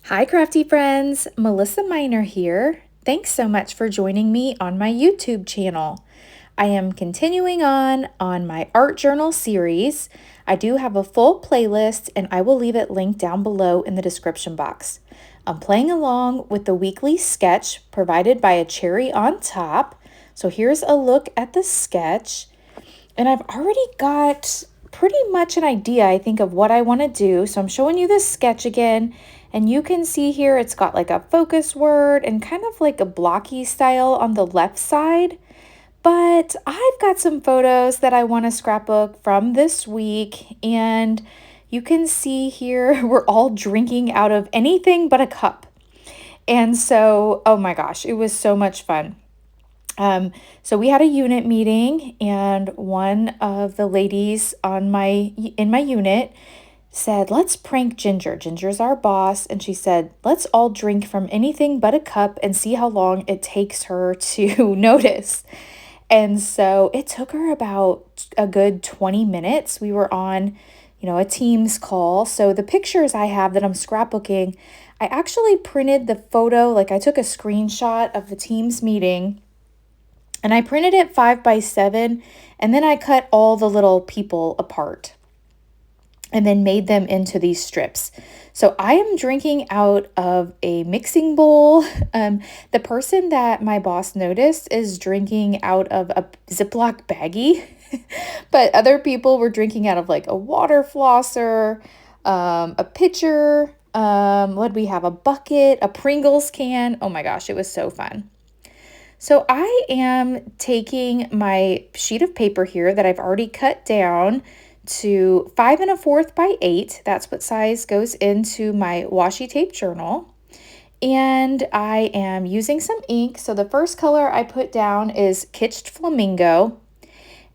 Hi, crafty friends. Melissa Minor here. Thanks so much for joining me on my YouTube channel. I am continuing on my art journal series. I do have a full playlist and I will leave it linked down below in the description box. I'm playing along with the weekly sketch provided by a cherry on top. So here's a look at the sketch. And I've already got pretty much an idea, I think, of what I want to do. So I'm showing you this sketch again. And you can see here it's got like a focus word and kind of like a blocky style on the left side. But I've got some photos that I want to scrapbook from this week. And you can see here we're all drinking out of anything but a cup. And so, oh my gosh, it was so much fun. So we had a unit meeting, and one of the ladies in my unit said, "Let's prank Ginger. Ginger's our boss." And she said, "Let's all drink from anything but a cup and see how long it takes her to notice." And so it took her about a good 20 minutes. We were on, a Teams call. So the pictures I have that I'm scrapbooking, I actually printed the photo, like I took a screenshot of the Teams meeting and I printed it 5x7, and then I cut all the little people apart and then made them into these strips. So I am drinking out of a mixing bowl. The person that my boss noticed is drinking out of a Ziploc baggie, but other people were drinking out of like a water flosser, a pitcher, what do we have? A bucket, a Pringles can. Oh my gosh, it was so fun. So I am taking my sheet of paper here that I've already cut down to 5 1/4 by 8. That's what size goes into my washi tape journal. And I am using some ink. So the first color I put down is Kitsched Flamingo.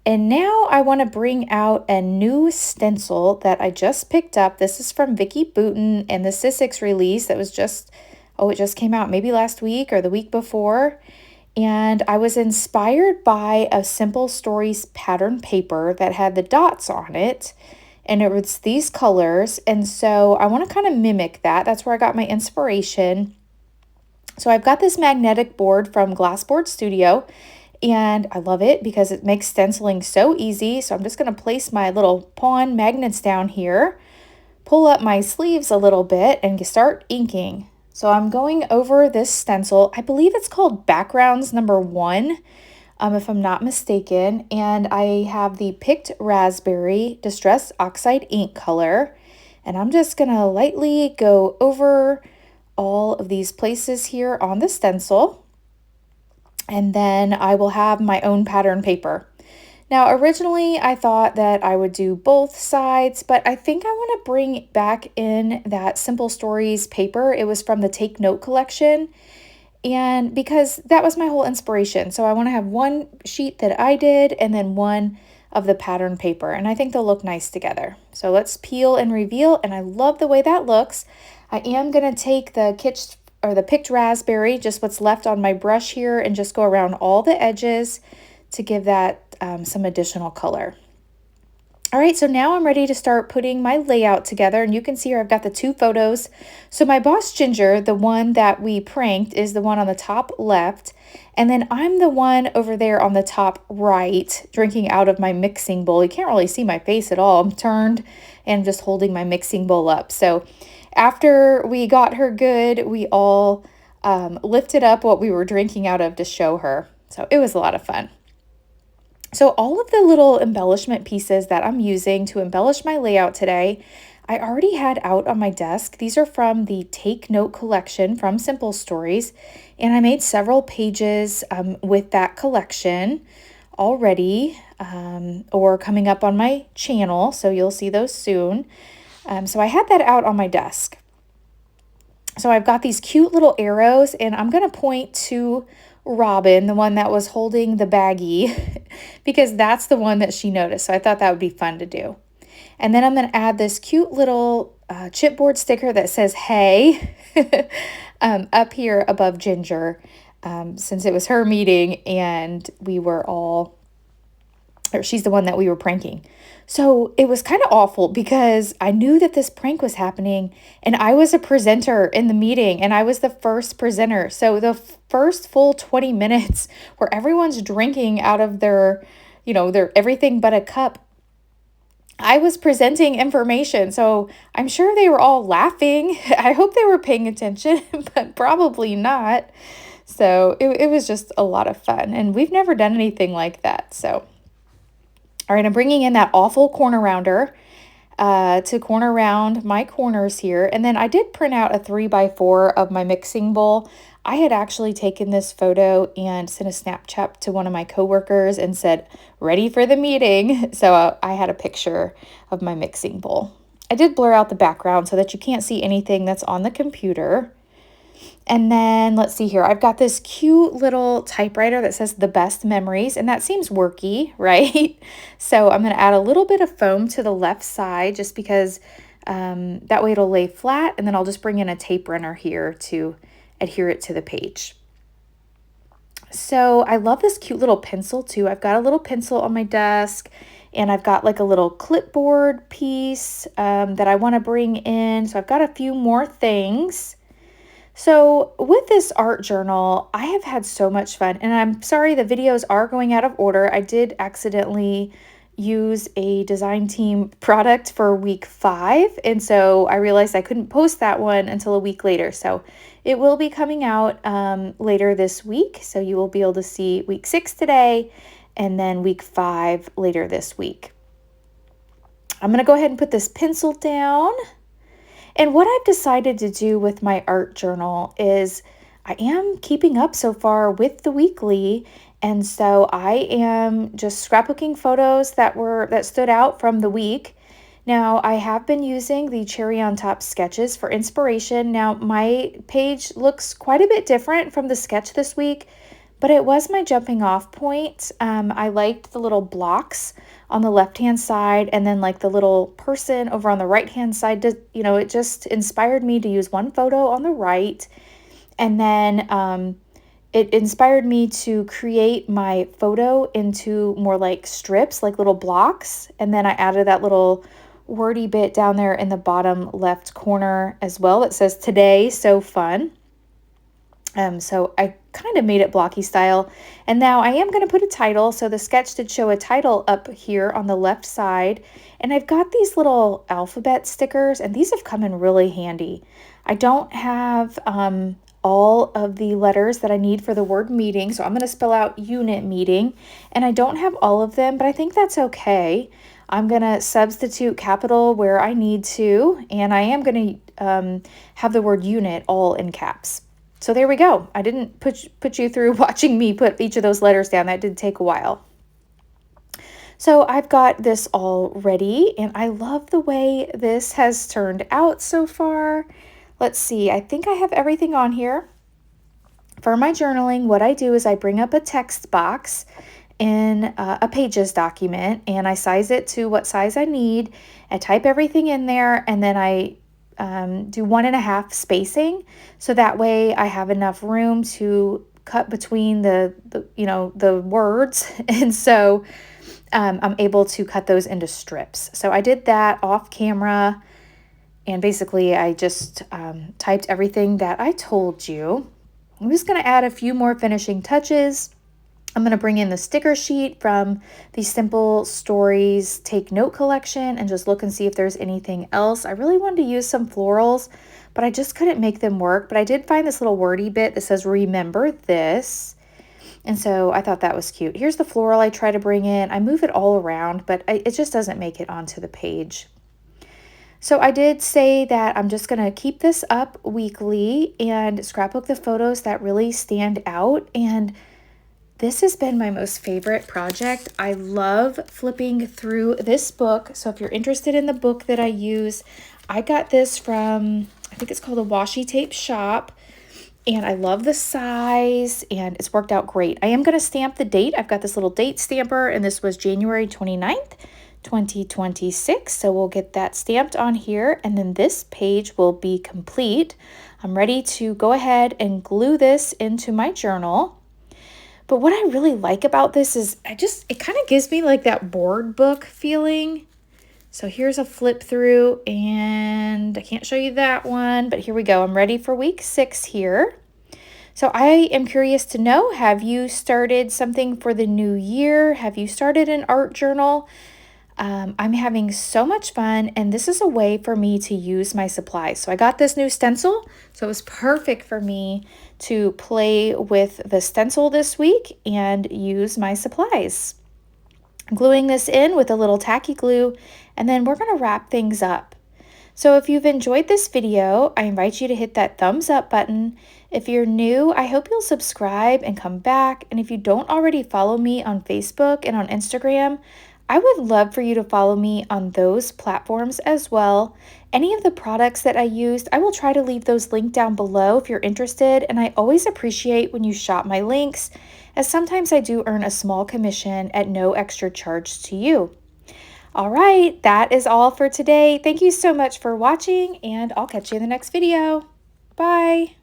And now I want to bring out a new stencil that I just picked up. This is from Vicki Boutin and the Sissics release that was it just came out maybe last week or the week before. And I was inspired by a Simple Stories pattern paper that had the dots on it. And it was these colors. And so I want to kind of mimic that. That's where I got my inspiration. So I've got this magnetic board from Glassboard Studio. And I love it because it makes stenciling so easy. So I'm just going to place my little pawn magnets down here, pull up my sleeves a little bit, and start inking. So I'm going over this stencil. I believe it's called Backgrounds number 1, if I'm not mistaken. And I have the Picked Raspberry Distress Oxide ink color. And I'm just going to lightly go over all of these places here on the stencil. And then I will have my own pattern paper. Now, originally, I thought that I would do both sides, but I think I want to bring back in that Simple Stories paper. It was from the Take Note collection, and because that was my whole inspiration. So I want to have one sheet that I did and then one of the pattern paper, and I think they'll look nice together. So let's peel and reveal, and I love the way that looks. I am going to take the picked raspberry, just what's left on my brush here, and just go around all the edges to give that some additional color. All right, so now I'm ready to start putting my layout together, and you can see here I've got the 2 photos. So my boss Ginger, the one that we pranked, is the one on the top left, and then I'm the one over there on the top right, drinking out of my mixing bowl. You can't really see my face at all. I'm turned and just holding my mixing bowl up. So after we got her good, we all lifted up what we were drinking out of to show her. So it was a lot of fun. So all of the little embellishment pieces that I'm using to embellish my layout today, I already had out on my desk. These are from the Take Note collection from Simple Stories, and I made several pages with that collection already or coming up on my channel, so you'll see those soon. So I had that out on my desk. So I've got these cute little arrows, and I'm going to point to Robin, the one that was holding the baggie, because that's the one that she noticed. So I thought that would be fun to do. And then I'm going to add this cute little chipboard sticker that says, "Hey," up here above Ginger, since it was her meeting and we were all or she's the one that we were pranking. So it was kind of awful because I knew that this prank was happening and I was a presenter in the meeting and I was the first presenter. So the first full 20 minutes where everyone's drinking out of their, their everything but a cup, I was presenting information. So I'm sure they were all laughing. I hope they were paying attention, but probably not. So it was just a lot of fun. And we've never done anything like that. So all right, I'm bringing in that awful corner rounder to corner round my corners here. And then I did print out a 3x4 of my mixing bowl. I had actually taken this photo and sent a Snapchat to one of my coworkers and said, ready for the meeting. So I had a picture of my mixing bowl. I did blur out the background so that you can't see anything that's on the computer. And then let's see here. I've got this cute little typewriter that says the best memories, and that seems worky, right? So I'm going to add a little bit of foam to the left side just because that way it'll lay flat, and then I'll just bring in a tape runner here to adhere it to the page. So I love this cute little pencil too. I've got a little pencil on my desk, and I've got like a little clipboard piece that I want to bring in. So I've got a few more things. So with this art journal, I have had so much fun, and I'm sorry the videos are going out of order. I did accidentally use a design team product for week 5, and so I realized I couldn't post that one until a week later. So it will be coming out later this week, so you will be able to see week 6 today, and then week 5 later this week. I'm going to go ahead and put this pencil down. And what I've decided to do with my art journal is I am keeping up so far with the weekly. And so I am just scrapbooking photos that stood out from the week. Now I have been using the cherry on top sketches for inspiration. Now my page looks quite a bit different from the sketch this week, but it was my jumping off point. I liked the little blocks on the left-hand side and then like the little person over on the right-hand side. It just inspired me to use one photo on the right. And then it inspired me to create my photo into more like strips, like little blocks. And then I added that little wordy bit down there in the bottom left corner as well that says today, so fun. So I kind of made it blocky style, and now I am going to put a title. So the sketch did show a title up here on the left side, and I've got these little alphabet stickers, and these have come in really handy. I don't have all of the letters that I need for the word meeting, so I'm going to spell out unit meeting, and I don't have all of them, but I think that's okay. I'm going to substitute capital where I need to, and I am going to have the word unit all in caps. So there we go. I didn't put you through watching me put each of those letters down. That did take a while. So I've got this all ready, and I love the way this has turned out so far. Let's see. I think I have everything on here. For my journaling, what I do is I bring up a text box in a Pages document, and I size it to what size I need. I type everything in there, and then I do 1.5 spacing, so that way I have enough room to cut between the words, and so I'm able to cut those into strips. So I did that off camera, and basically I just typed everything that I told you. I'm just going to add a few more finishing touches. I'm going to bring in the sticker sheet from the Simple Stories Take Note collection and just look and see if there's anything else. I really wanted to use some florals, but I just couldn't make them work. But I did find this little wordy bit that says, remember this. And so I thought that was cute. Here's the floral I try to bring in. I move it all around, but it just doesn't make it onto the page. So I did say that I'm just going to keep this up weekly and scrapbook the photos that really stand out. And this has been my most favorite project. I love flipping through this book. So if you're interested in the book that I use, I got this from, I think it's called the Washi Tape Shop. And I love the size, and it's worked out great. I am going to stamp the date. I've got this little date stamper, and this was January 29th, 2026. So we'll get that stamped on here, and then this page will be complete. I'm ready to go ahead and glue this into my journal. But what I really like about this is it kind of gives me like that board book feeling. So here's a flip through, and I can't show you that one, but here we go. I'm ready for week 6 here. So I am curious to know, have you started something for the new year? Have you started an art journal? I'm having so much fun, and this is a way for me to use my supplies. So I got this new stencil, so it was perfect for me to play with the stencil this week and use my supplies. I'm gluing this in with a little tacky glue, and then we're going to wrap things up. So if you've enjoyed this video, I invite you to hit that thumbs up button. If you're new, I hope you'll subscribe and come back. And if you don't already follow me on Facebook and on Instagram, I would love for you to follow me on those platforms as well. Any of the products that I used, I will try to leave those linked down below if you're interested. And I always appreciate when you shop my links, as sometimes I do earn a small commission at no extra charge to you. All right, that is all for today. Thank you so much for watching, and I'll catch you in the next video. Bye.